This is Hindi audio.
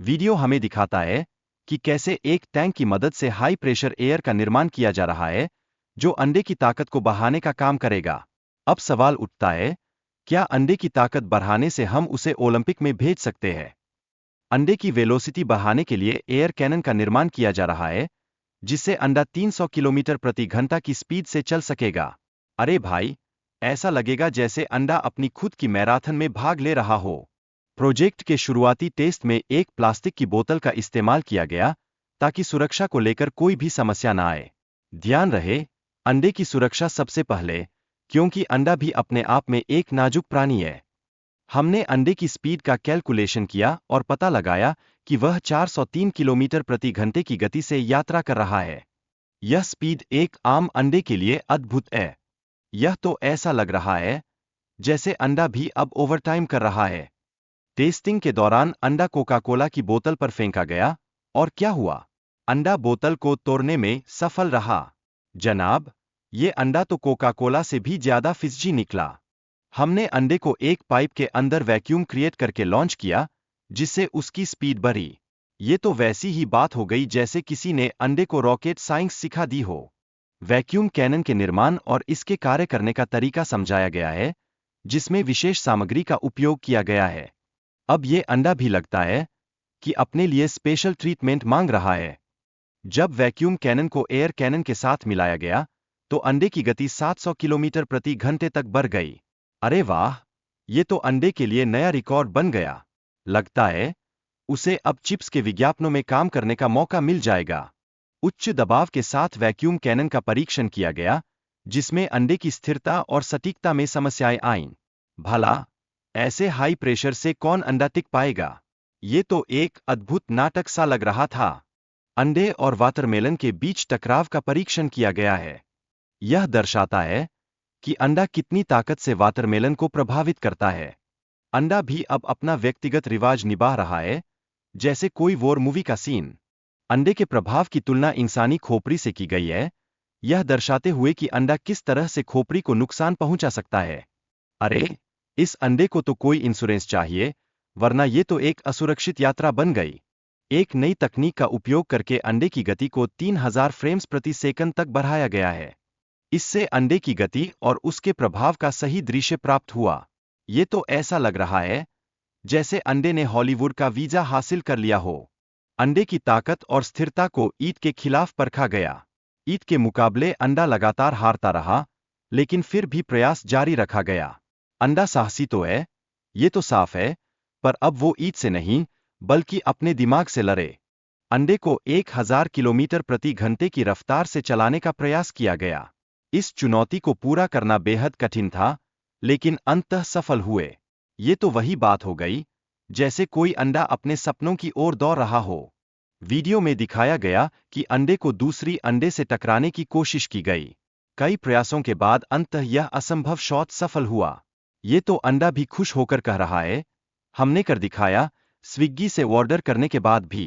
वीडियो हमें दिखाता है कि कैसे एक टैंक की मदद से हाई प्रेशर एयर का निर्माण किया जा रहा है, जो अंडे की ताकत को बढ़ाने का काम करेगा। अब सवाल उठता है, क्या अंडे की ताकत बढ़ाने से हम उसे ओलंपिक में भेज सकते हैं? अंडे की वेलोसिटी बढ़ाने के लिए एयर कैनन का निर्माण किया जा रहा है, जिससे अंडा 300 किलोमीटर प्रति घंटा की स्पीड से चल सकेगा। अरे भाई, ऐसा लगेगा जैसे अंडा अपनी खुद की मैराथन में भाग ले रहा हो। प्रोजेक्ट के शुरुआती टेस्ट में एक प्लास्टिक की बोतल का इस्तेमाल किया गया, ताकि सुरक्षा को लेकर कोई भी समस्या ना आए। ध्यान रहे, अंडे की सुरक्षा सबसे पहले, क्योंकि अंडा भी अपने आप में एक नाजुक प्राणी है। हमने अंडे की स्पीड का कैलकुलेशन किया और पता लगाया कि वह 403 किलोमीटर प्रति घंटे की गति से यात्रा कर रहा है। यह स्पीड एक आम अंडे के लिए अद्भुत है। यह तो ऐसा लग रहा है जैसे अंडा भी अब ओवरटाइम कर रहा है। टेस्टिंग के दौरान अंडा कोका कोला की बोतल पर फेंका गया, और क्या हुआ? अंडा बोतल को तोड़ने में सफल रहा। जनाब, ये अंडा तो कोका कोला से भी ज्यादा फिज़्जी निकला। हमने अंडे को एक पाइप के अंदर वैक्यूम क्रिएट करके लॉन्च किया, जिससे उसकी स्पीड बढ़ी। ये तो वैसी ही बात हो गई जैसे किसी ने अंडे को रॉकेट साइंस सिखा दी हो। वैक्यूम कैनन के निर्माण और इसके कार्य करने का तरीका समझाया गया है, जिसमें विशेष सामग्री का उपयोग किया गया है। अब ये अंडा भी लगता है कि अपने लिए स्पेशल ट्रीटमेंट मांग रहा है। जब वैक्यूम कैनन को एयर कैनन के साथ मिलाया गया, तो अंडे की गति 700 किलोमीटर प्रति घंटे तक बढ़ गई। अरे वाह, ये तो अंडे के लिए नया रिकॉर्ड बन गया। लगता है उसे अब चिप्स के विज्ञापनों में काम करने का मौका मिल जाएगा। उच्च दबाव के साथ वैक्यूम कैनन का परीक्षण किया गया, जिसमें अंडे की स्थिरता और सटीकता में समस्याएं आईं। भला, ऐसे हाई प्रेशर से कौन अंडा टिक पाएगा? ये तो एक अद्भुत नाटक सा लग रहा था। अंडे और वाटरमेलन के बीच टकराव का परीक्षण किया गया है। यह दर्शाता है कि अंडा कितनी ताकत से वाटरमेलन को प्रभावित करता है। अंडा भी अब अपना व्यक्तिगत रिवाज निभा रहा है, जैसे कोई वॉर मूवी का सीन। अंडे के प्रभाव की तुलना इंसानी खोपड़ी से की गई है, यह दर्शाते हुए कि अंडा किस तरह से खोपड़ी को नुकसान पहुंचा सकता है। अरे, इस अंडे को तो कोई इंश्योरेंस चाहिए, वरना ये तो एक असुरक्षित यात्रा बन गई। एक नई तकनीक का उपयोग करके अंडे की गति को 3000 फ्रेम्स प्रति सेकंड तक बढ़ाया गया है। इससे अंडे की गति और उसके प्रभाव का सही दृश्य प्राप्त हुआ। ये तो ऐसा लग रहा है जैसे अंडे ने हॉलीवुड का वीजा हासिल कर लिया हो। अंडे की ताकत और स्थिरता को ईद के खिलाफ परखा गया। ईद के मुकाबले अंडा लगातार हारता रहा, लेकिन फिर भी प्रयास जारी रखा गया। अंडा साहसी तो है, ये तो साफ है, पर अब वो ईद से नहीं, बल्कि अपने दिमाग से लड़े। अंडे को 1000 किलोमीटर प्रति घंटे की रफ्तार से चलाने का प्रयास किया गया। इस चुनौती को पूरा करना बेहद कठिन था, लेकिन अंततः सफल हुए। ये तो वही बात हो गई जैसे कोई अंडा अपने सपनों की ओर दौड़ रहा हो। वीडियो में दिखाया गया कि अंडे को दूसरी अंडे से टकराने की कोशिश की गई। कई प्रयासों के बाद अंततः यह असंभव शॉट सफल हुआ। ये तो अंडा भी खुश होकर कह रहा है, हमने कर दिखाया, स्विग्गी से ऑर्डर करने के बाद भी।